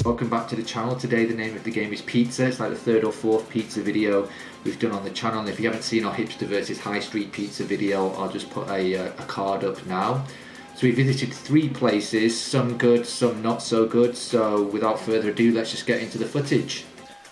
Welcome back to the channel. Today the name of the game is Pizza. It's like the third or fourth pizza video we've done on the channel. And if you haven't seen our hipster versus high street pizza video, I'll just put a card up now. So we visited 3 places, some good, some not so good. So without further ado, let's just get into the footage.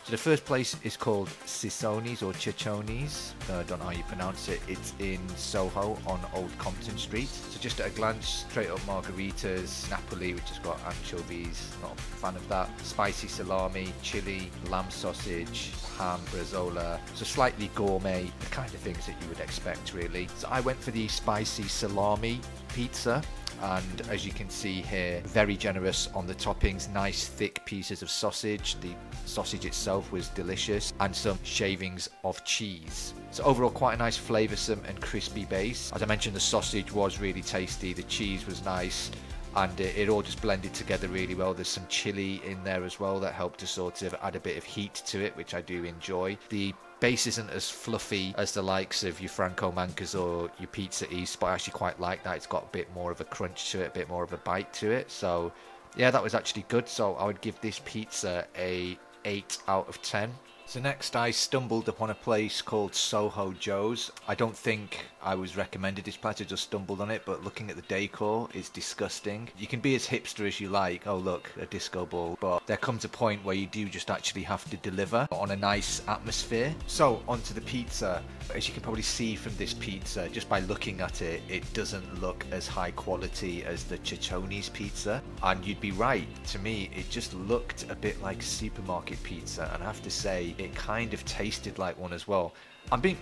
So the first place is called Cecconis or Cecconis, I don't know how you pronounce it. It's in Soho on Old Compton Street. So just at a glance, straight up margaritas, Napoli, which has got anchovies, not a fan of that, spicy salami, chili, lamb sausage, ham, bresaola, so slightly gourmet, the kind of things that you would expect really. So I went for the spicy salami pizza. And as you can see here, very generous on the toppings, nice thick pieces of sausage. The sausage itself was delicious, and some shavings of cheese. So overall quite a nice flavoursome and crispy base. As I mentioned, the sausage was really tasty, the cheese was nice, and it all just blended together really well. There's some chili in there as well that helped to sort of add a bit of heat to it, which I do enjoy. The base isn't as fluffy as the likes of your Franco Mancas or your Pizza East, but I actually quite like that. It's got a bit more of a crunch to it, a bit more of a bite to it. So yeah, that was actually good. So I would give this pizza a 8 out of 10. So next I stumbled upon a place called Soho Joes. I don't think I was recommended this place, I just stumbled on it, but looking at the decor, it's disgusting. You can be as hipster as you like, oh look, a disco ball, but there comes a point where you do just actually have to deliver on a nice atmosphere. So onto the pizza. As you can probably see from this pizza, just by looking at it, it doesn't look as high quality as the Cecconis pizza. And you'd be right, to me, it just looked a bit like supermarket pizza, and I have to say, it kind of tasted like one as well.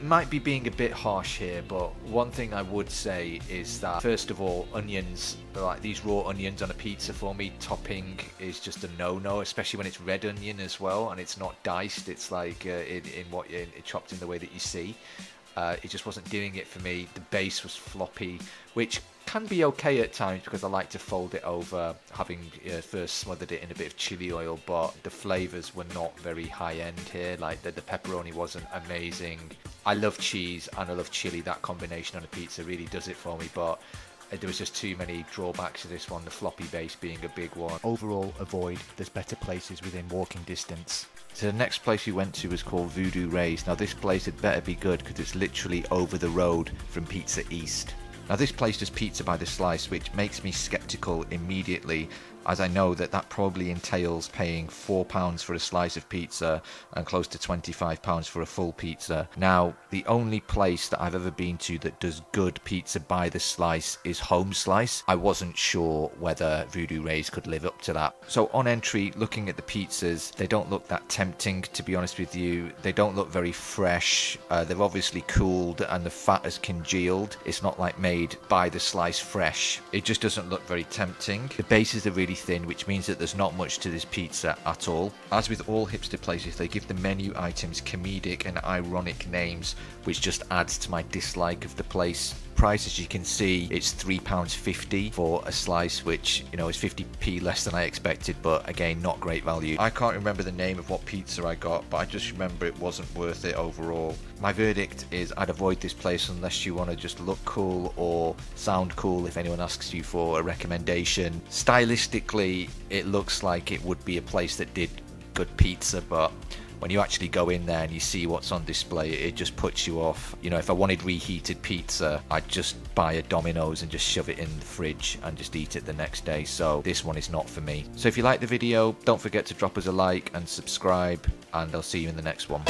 Might be being a bit harsh here, but one thing I would say is that, first of all, onions, like these raw onions on a pizza for me, topping is just a no-no, especially when it's red onion as well, and it's not diced, it's like chopped in the way that you see. It just wasn't doing it for me. The base was floppy, which can be okay at times because I like to fold it over, having first smothered it in a bit of chili oil, but the flavours were not very high end here. Like the pepperoni wasn't amazing. I love cheese and I love chili. That combination on a pizza really does it for me, but there was just too many drawbacks to this one, the floppy base being a big one. Overall, avoid. There's better places within walking distance. So the next place we went to was called Voodoo Rays. Now this place had better be good because it's literally over the road from Pizza East. Now this place does pizza by the slice, which makes me skeptical immediately, as I know that probably entails paying £4 for a slice of pizza and close to £25 for a full pizza. Now, the only place that I've ever been to that does good pizza by the slice is Home Slice. I wasn't sure whether Voodoo Rays could live up to that. So on entry, looking at the pizzas, they don't look that tempting, to be honest with you. They don't look very fresh. They're obviously cooled and the fat has congealed. It's not like made by the slice fresh. It just doesn't look very tempting. The bases are really thin, which means that there's not much to this pizza at all. As with all hipster places, they give the menu items comedic and ironic names, which just adds to my dislike of the place. Price, as you can see, it's £3.50 for a slice, which, you know, is 50p less than I expected, but again, not great value. I can't remember the name of what pizza I got, but I just remember it wasn't worth it overall. My verdict is I'd avoid this place unless you want to just look cool or sound cool if anyone asks you for a recommendation. Stylistically, it looks like it would be a place that did good pizza, but when you actually go in there and you see what's on display, it just puts you off. You know, if I wanted reheated pizza, I'd just buy a Domino's and just shove it in the fridge and just eat it the next day. So this one is not for me. So if you like the video, don't forget to drop us a like and subscribe, and I'll see you in the next one.